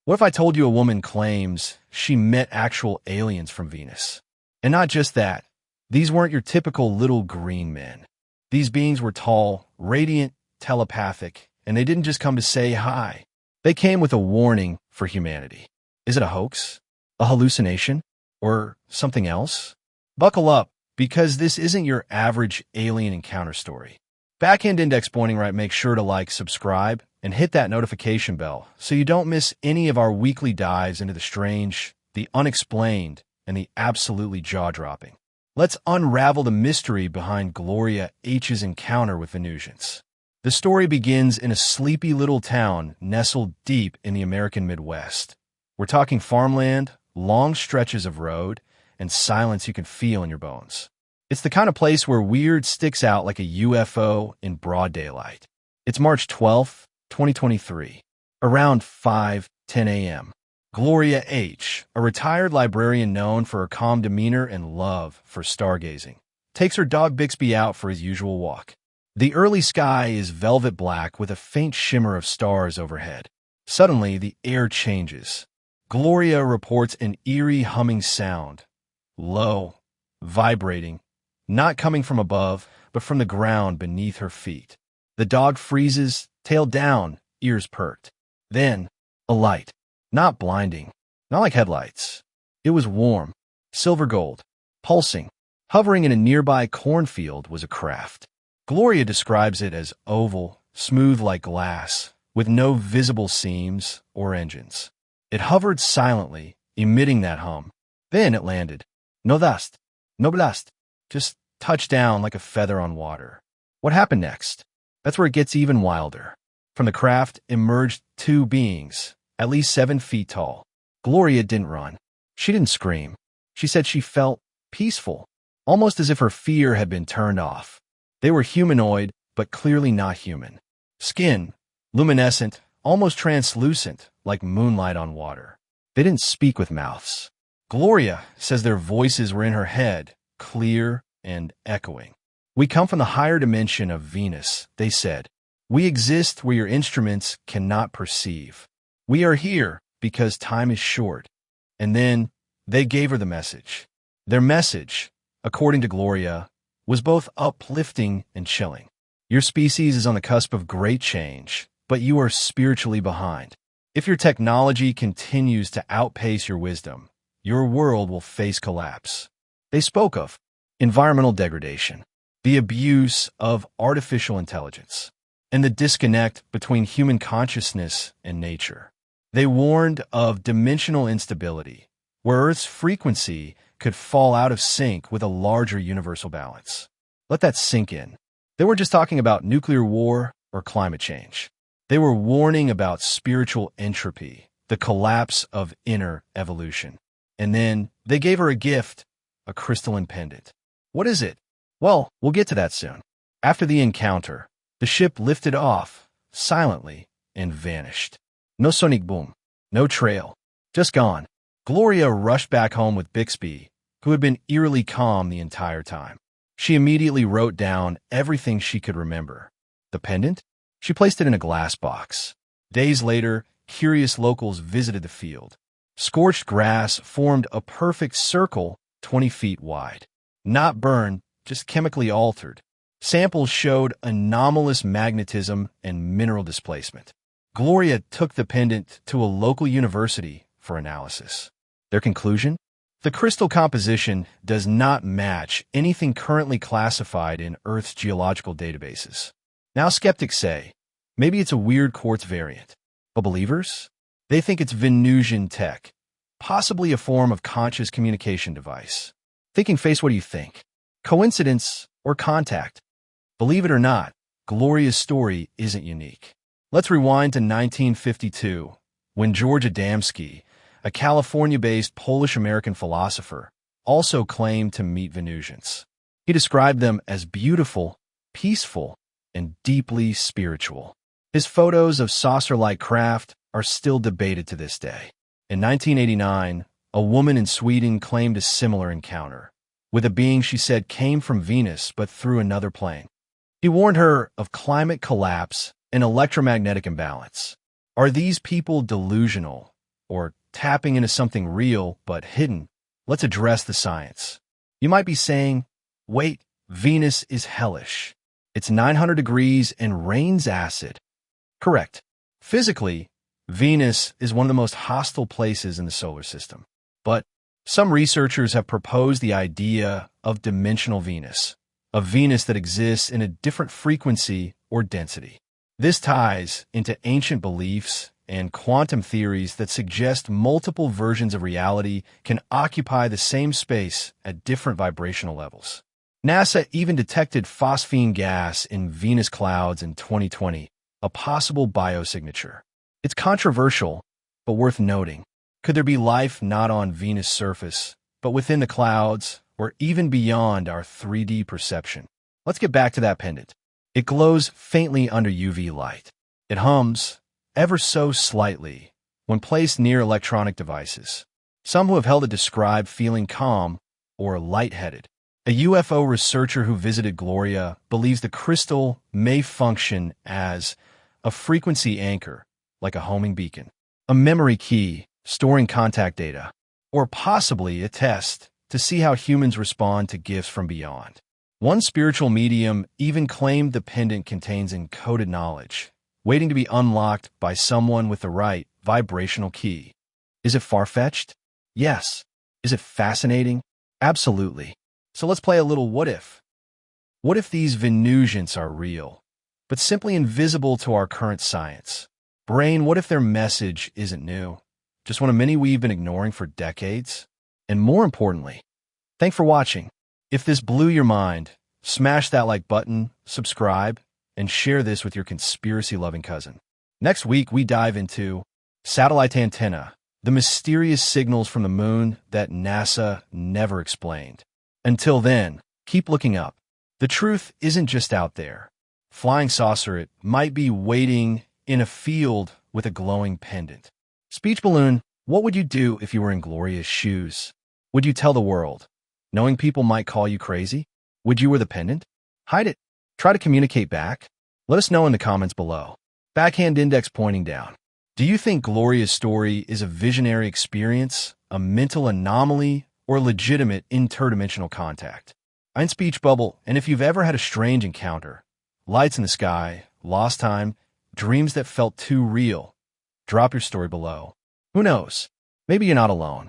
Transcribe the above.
What if I told you a woman claims she met actual aliens from Venus? And not just that, these weren't your typical little green men. These beings were tall, radiant, telepathic, and they didn't just come to say hi. They came with a warning for humanity. Is it a hoax? A hallucination? Or something else? Buckle up, because this isn't your average alien encounter story. Backend index pointing right, make sure to like, subscribe, and hit that notification bell so you don't miss any of our weekly dives into the strange, the unexplained, and the absolutely jaw-dropping. Let's unravel the mystery behind Gloria H's encounter with Venusians. The story begins in a sleepy little town nestled deep in the American Midwest. We're talking farmland, long stretches of road, and silence you can feel in your bones. It's the kind of place where weird sticks out like a UFO in broad daylight. It's March 12th, 2023, around 5:10 a.m. Gloria H, a retired librarian known for her calm demeanor and love for stargazing, takes her dog Bixby out for his usual walk. The early sky is velvet black with a faint shimmer of stars overhead. Suddenly, the air changes. Gloria reports an eerie humming sound, low, vibrating, not coming from above, but from the ground beneath her feet. The dog freezes, tail down, ears perked. Then, a light. Not blinding, not like headlights. It was warm, silver gold, pulsing. Hovering in a nearby cornfield was a craft. Gloria describes it as oval, smooth like glass, with no visible seams or engines. It hovered silently, emitting that hum. Then it landed. No dust, no blast, just touched down like a feather on water. What happened next? That's where it gets even wilder. From the craft emerged two beings, at least 7 feet tall. Gloria didn't run. She didn't scream. She said she felt peaceful, almost as if her fear had been turned off. They were humanoid, but clearly not human. Skin, luminescent, almost translucent, like moonlight on water. They didn't speak with mouths. Gloria says their voices were in her head, clear and echoing. We come from the higher dimension of Venus, they said. We exist where your instruments cannot perceive. We are here because time is short. And then they gave her the message. Their message, according to Gloria, was both uplifting and chilling. Your species is on the cusp of great change, but you are spiritually behind. If your technology continues to outpace your wisdom, your world will face collapse. They spoke of environmental degradation, the abuse of artificial intelligence, and the disconnect between human consciousness and nature. They warned of dimensional instability, where Earth's frequency could fall out of sync with a larger universal balance. Let that sink in. They weren't just talking about nuclear war or climate change. They were warning about spiritual entropy, the collapse of inner evolution. And then they gave her a gift, a crystalline pendant. What is it? Well, we'll get to that soon. After the encounter, the ship lifted off, silently, and vanished. No sonic boom, no trail, just gone. Gloria rushed back home with Bixby, who had been eerily calm the entire time. She immediately wrote down everything she could remember. The pendant? She placed it in a glass box. Days later, curious locals visited the field. Scorched grass formed a perfect circle 20 feet wide. Not burned, just chemically altered. Samples showed anomalous magnetism and mineral displacement. Gloria took the pendant to a local university for analysis. Their conclusion? The crystal composition does not match anything currently classified in Earth's geological databases. Now skeptics say, maybe it's a weird quartz variant. But believers? They think it's Venusian tech, possibly a form of conscious communication device. Thinking face, what do you think? Coincidence or contact? Believe it or not, Gloria's story isn't unique. Let's rewind to 1952, when George Adamski, a California-based Polish-American philosopher, also claimed to meet Venusians. He described them as beautiful, peaceful, and deeply spiritual. His photos of saucer-like craft are still debated to this day. In 1989, a woman in Sweden claimed a similar encounter. with a being she said came from Venus but through another plane. He warned her of climate collapse and electromagnetic imbalance. Are these people delusional or tapping into something real but hidden? Let's address the science. You might be saying, wait, Venus is hellish. It's 900 degrees and rains acid. Correct. Physically, Venus is one of the most hostile places in the solar system. But some researchers have proposed the idea of dimensional Venus, a Venus that exists in a different frequency or density. This ties into ancient beliefs and quantum theories that suggest multiple versions of reality can occupy the same space at different vibrational levels. NASA even detected phosphine gas in Venus clouds in 2020, a possible biosignature. It's controversial, but worth noting. Could there be life not on Venus' surface, but within the clouds, or even beyond our 3D perception? Let's get back to that pendant. It glows faintly under UV light. It hums, ever so slightly, when placed near electronic devices. Some who have held it describe feeling calm or lightheaded. A UFO researcher who visited Gloria believes the crystal may function as a frequency anchor, like a homing beacon, a memory key storing contact data, or possibly a test to see how humans respond to gifts from beyond. One spiritual medium even claimed the pendant contains encoded knowledge, waiting to be unlocked by someone with the right vibrational key. Is it far-fetched? Yes. Is it fascinating? Absolutely. So let's play a little what if. What if these Venusians are real, but simply invisible to our current science? Brain, what if their message isn't new? Just one of many we've been ignoring for decades? And more importantly, thanks for watching. If this blew your mind, smash that like button, subscribe, and share this with your conspiracy-loving cousin. Next week, we dive into satellite antenna, the mysterious signals from the moon that NASA never explained. Until then, keep looking up. The truth isn't just out there. Flying saucer, it might be waiting in a field with a glowing pendant. Speech balloon, what would you do if you were in Gloria's shoes? Would you tell the world, knowing people might call you crazy? Would you wear the pendant? Hide it. Try to communicate back. Let us know in the comments below. Backhand index pointing down. Do you think Gloria's story is a visionary experience, a mental anomaly, or legitimate interdimensional contact? I'm Speech Bubble, and if you've ever had a strange encounter, lights in the sky, lost time, dreams that felt too real, drop your story below. Who knows? Maybe you're not alone.